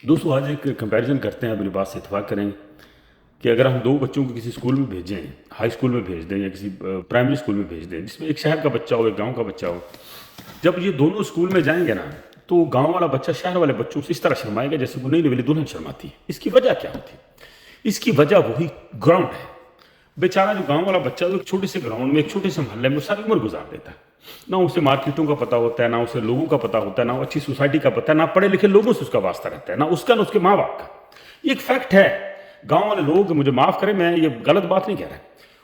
دوستوں آج ایک کمپیریزن کرتے ہیں، اپنی بات سے اتفاق کریں کہ اگر ہم دو بچوں کو کسی اسکول میں بھیجیں، ہائی اسکول میں بھیج دیں یا کسی پرائمری اسکول میں بھیج دیں، جس میں ایک شہر کا بچہ ہو ایک گاؤں کا بچہ ہو، جب یہ دونوں اسکول میں جائیں گے نا تو گاؤں والا بچہ شہر والے بچوں سے اس طرح شرمائے گا جیسے وہ نئی نویلی دلہن شرماتی ہے۔ اس کی وجہ کیا ہوتی ہے؟ اس کی وجہ وہی گراؤنڈ ہے۔ بیچارہ جو گاؤں والا بچہ ایک چھوٹے سے گراؤنڈ میں ایک چھوٹے سے محلے میں ساری عمر گزار دیتا ہے، نہ اسے مارکیٹوں کا پتہ ہوتا ہے، نہ اسے لوگوں کا پتہ ہوتا ہے، نہ اچھی سوسائٹی کا پتہ ہے، نہ پڑھے لکھے لوگوں سے اس کا واسطہ رہتا ہے، نہ اس کا نہ اس کے ماں باپ کا۔ یہ ایک فیکٹ ہے۔ گاؤں والے لوگ مجھے معاف کریں، میں یہ غلط بات نہیں کہہ رہا،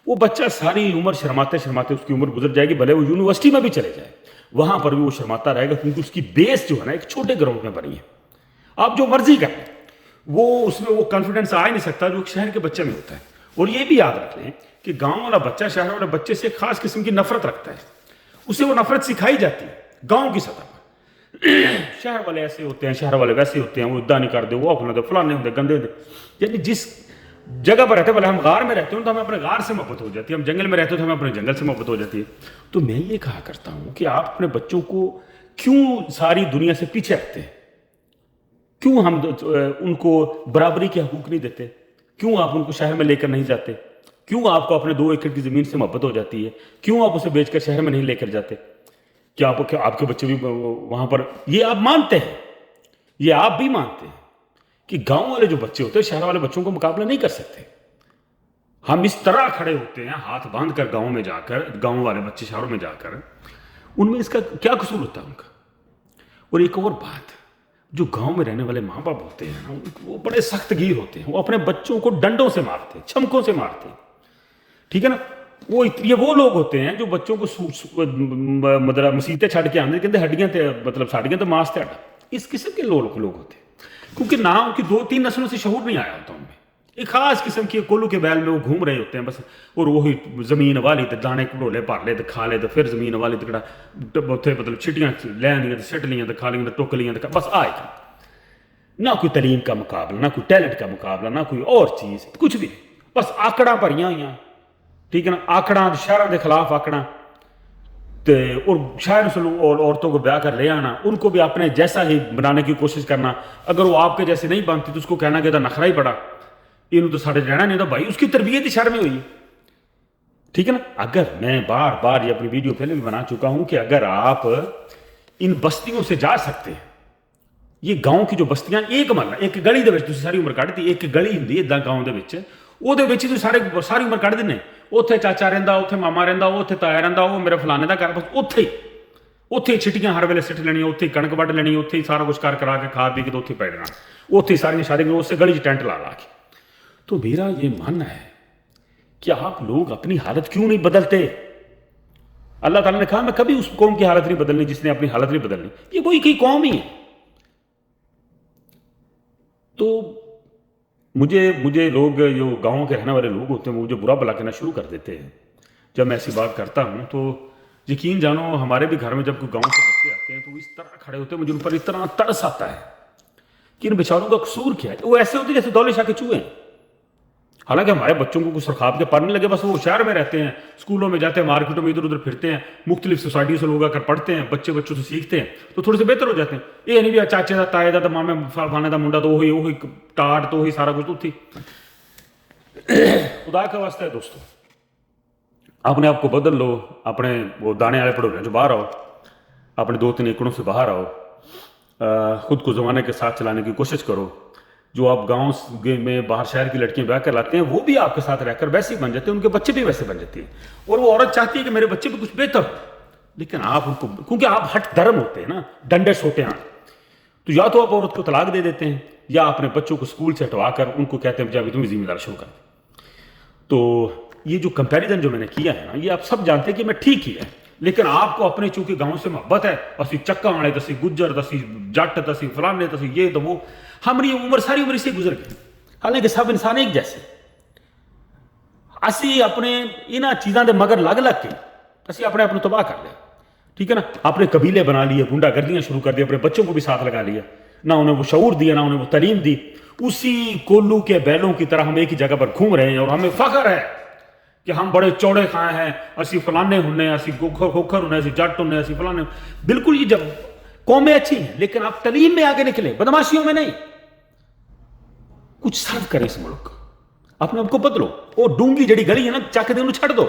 وہ بچہ ساری عمر شرماتے شرماتے اس کی عمر گزر جائے گی، بھلے وہ یونیورسٹی میں بھی چلے جائے وہاں پر بھی وہ شرماتا رہے گا، کیونکہ اس کی بیس جو ہے نا ایک چھوٹے گراؤنڈ میں بنی ہے۔ آپ جو مرضی کریں وہ اس میں وہ کانفیڈنس آ ہی نہیں سکتا جو ایک شہر کے بچے میں ہوتا ہے۔ اور یہ بھی یاد رکھ لیں کہ گاؤں والا بچہ شہر والے بچے سے ایک خاص قسم کی نفرت رکھتا ہے، اسے وہ نفرت سکھائی جاتی ہے گاؤں کی سطح پر۔ شہر والے ایسے ہوتے ہیں، شہر والے ویسے ہوتے ہیں، وہ ادا نہیں کرتے، وہ اپنا فلانے ہوتے گندے ہوتے، یعنی جس جگہ پر رہتے ہیں، بھلے ہم غار میں رہتے ہیں تو ہمیں اپنے غار سے محبت ہو جاتی ہے، ہم جنگل میں رہتے ہیں تو ہمیں اپنے جنگل سے محبت ہو جاتی ہے۔ تو میں یہ کہا کرتا ہوں کہ آپ اپنے بچوں کو کیوں ساری دنیا سے پیچھے رکھتے ہیں؟ کیوں ہم ان کو برابری کے حقوق نہیں دیتے؟ کیوں آپ ان کو شہر میں لے کر نہیں جاتے؟ کیوں آپ کو اپنے 2 ایکڑ کی زمین سے محبت ہو جاتی ہے؟ کیوں آپ اسے بیچ کر شہر میں نہیں لے کر جاتے؟ کیا آپ کے بچے بھی وہاں پر، یہ آپ مانتے ہیں، یہ آپ بھی مانتے ہیں کہ گاؤں والے جو بچے ہوتے ہیں شہر والے بچوں کو مقابلہ نہیں کر سکتے؟ ہم اس طرح کھڑے ہوتے ہیں ہاتھ باندھ کر گاؤں میں جا کر، گاؤں والے بچے شہروں میں جا کر، ان میں اس کا کیا قصور ہوتا ہے ان کا؟ اور ایک اور بات، جو گاؤں میں رہنے والے ماں باپ ہوتے ہیں نا، وہ بڑے سخت گیر ہوتے ہیں، وہ اپنے بچوں کو ڈنڈوں سے مارتے ہیں، چھمکوں سے مارتے ہیں، ٹھیک ہے نا؟ یہ وہ لوگ ہوتے ہیں جو بچوں کو مطلب مسیطے چھڑ کے آنے کہتے ہڈیاں تے مطلب ساڑیاں تو ماس تے ہڈا، اس قسم کے لوگ ہوتے ہیں، کیونکہ نہ ان کی 2-3 نسلوں سے شعور نہیں آیا ہوتا ان میں۔ ایک خاص قسم کی کولو کے بیل میں وہ گھوم رہے ہوتے ہیں بس، اور وہی زمین والی تے دانے کڑولے پار لے تے کھا لے تے پھر زمین والی تے اتنے مطلب چھٹیاں لے آنیاں تے سٹ لیاں تے کھا لیاں تے ٹک لیاں تے بس آئے گا۔ نہ کوئی تعلیم کا مقابلہ، نہ کوئی ٹیلنٹ کا مقابلہ، نہ کوئی اور چیز، کچھ بھی نہیں، بس آکڑاں بھریاں ہوئی، ٹھیک ہے نا؟ آکڑاں شہروں کے خلاف آکڑاں، اور شاید سے اور عورتوں کو بیاہ کر لے آنا، ان کو بھی اپنے جیسا ہی بنانے کی کوشش کرنا، اگر وہ آپ کے جیسے نہیں بنتی تو اس کو کہنا کہ تھا نخرا ہی پڑا، یہ تو ساڑھے رہنا نہیں تھا بھائی، اس کی تربیت ہی شہر میں ہوئی، ٹھیک ہے نا؟ اگر میں بار بار یہ اپنی ویڈیو پہلے بھی بنا چکا ہوں کہ اگر آپ ان بستیوں سے جا سکتے ہیں، یہ گاؤں کی جو بستیاں ایک محلہ ایک گلی دے وچ تسی ساری عمر کٹ دی، ایک گلی ہوندی ہے اداں گاؤں دے وچ، او دے وچ تسی ساری عمر کٹ دینے، اوتھے چاچا رہندا، اوتھے ماما رہندا، اوتھے تایا رہندا، او میرے فلانے دا گھر، بس اوتھے چھٹیاں ہر ویلے سٹ لینی، اوتھے کنک وڈ لینی، اوتھے سارا کچھ کر کرا کے کھا پی کے اوتھے پی جانا، اوتھے ساری شادی اسے گلی چ ٹینٹ لا کے۔ تو میرا یہ ماننا ہے کہ آپ لوگ اپنی حالت کیوں نہیں بدلتے؟ اللہ تعالیٰ نے کہا میں کبھی اس قوم کی حالت نہیں بدلنی جس نے اپنی حالت نہیں بدلنی، یہ وہی کی قوم ہی ہے۔ تو مجھے لوگ جو گاؤں کے رہنے والے لوگ ہوتے ہیں وہ مجھے برا بلا کہنا شروع کر دیتے ہیں جب میں ایسی بات کرتا ہوں، تو یقین جانو ہمارے بھی گھر میں جب کوئی گاؤں سے بچے آتے ہیں تو وہ اس طرح کھڑے ہوتے ہیں، مجھے ان پر اتنا ترس آتا ہے کہ ان بیچاروں کا قصور کیا ہے؟ وہ ایسے ہوتے ہیں جیسے دولے شاہ کے چوہے ہیں۔ حالانکہ ہمارے بچوں کو کچھ سرخاب کے پڑھنے لگے، بس وہ شہر میں رہتے ہیں، اسکولوں میں جاتے ہیں، مارکیٹوں میں ادھر ادھر پھرتے ہیں، مختلف سوسائٹیوں سے لوگ آ کر پڑھتے ہیں، بچوں سے سیکھتے ہیں تو تھوڑے سے بہتر ہو جاتے ہیں۔ یہ نہیں بھی چاچے دا تائے دا مامے فلانے دا منڈا تو وہی ٹاٹ تو وہی سارا کچھ تو تھی۔ خدا کا واسطہ ہے دوستو، اپنے آپ کو بدل لو، اپنے وہ دانے والے پڑوڑے جو باہر آؤ، اپنے 2-3 ایکڑوں سے باہر آؤ، خود کو زمانے کے ساتھ چلانے کی کوشش کرو۔ جو آپ گاؤں میں باہر شہر کی لڑکیاں بیاہ کر لاتے ہیں وہ بھی آپ کے ساتھ رہ کر ویسے ہی بن جاتے ہیں، ان کے بچے بھی ویسے بن جاتے ہیں، اور وہ عورت چاہتی ہے کہ میرے بچے بھی کچھ بہتر ہو، لیکن آپ ان کو، کیونکہ آپ ہٹ دھرم ہوتے ہیں نا، ڈنڈے سوتے ہیں، تو یا تو آپ عورت کو طلاق دے دیتے ہیں یا اپنے بچوں کو اسکول سے ہٹوا کر ان کو کہتے ہیں جب تمہیں ذمہ دار شروع کر۔ تو یہ جو کمپیریزن جو میں نے کیا ہے نا، یہ آپ سب جانتے ہیں کہ میں ٹھیک ہی ہے، لیکن آپ کو اپنے چونکہ گاؤں سے محبت ہے، اسی چکا والے تسی گجر تسی جٹ تسی فلانے تسی یہ تو وہ، ہماری عمر ساری عمر سے گزر گئی، حالانکہ سب انسان ایک جیسے، اسی اپنے انہاں چیزاں دے مگر لگ کے اسی اپنے آپ کو تباہ کر لیا، ٹھیک ہے نا؟ اپنے قبیلے بنا لیے، گنڈا گردیاں شروع کر دی، اپنے بچوں کو بھی ساتھ لگا لیا، نہ انہیں وہ شعور دیا نہ انہیں وہ تعلیم دی، اسی کولو کے بیلوں کی طرح ہم ایک ہی جگہ پر گھوم رہے ہیں، اور ہمیں فخر ہے کہ ہم بڑے چوڑے کھائے ہیں، اسی فلانے ہونے، اسی کھوکھر ہونے، اسی جٹ ہونے، اسی فلانے۔ بالکل، یہ جب قومیں اچھی ہیں لیکن آپ تعلیم میں آگے نکلے، بدماشیوں میں نہیں۔ ਕੁਝ ਸਰਵ ਕਰੇ ਇਸ ਮੁਲਕ, ਆਪਣੇ ਆਪ ਕੋ ਬਦਲੋ। ਉਹ ਡੂੰਗੀ ਜਿਹੜੀ ਗਲੀ ਹੈ ਨਾ, ਚੱਕ ਦੇ ਉਹਨੂੰ ਛੱਡ ਦੋ,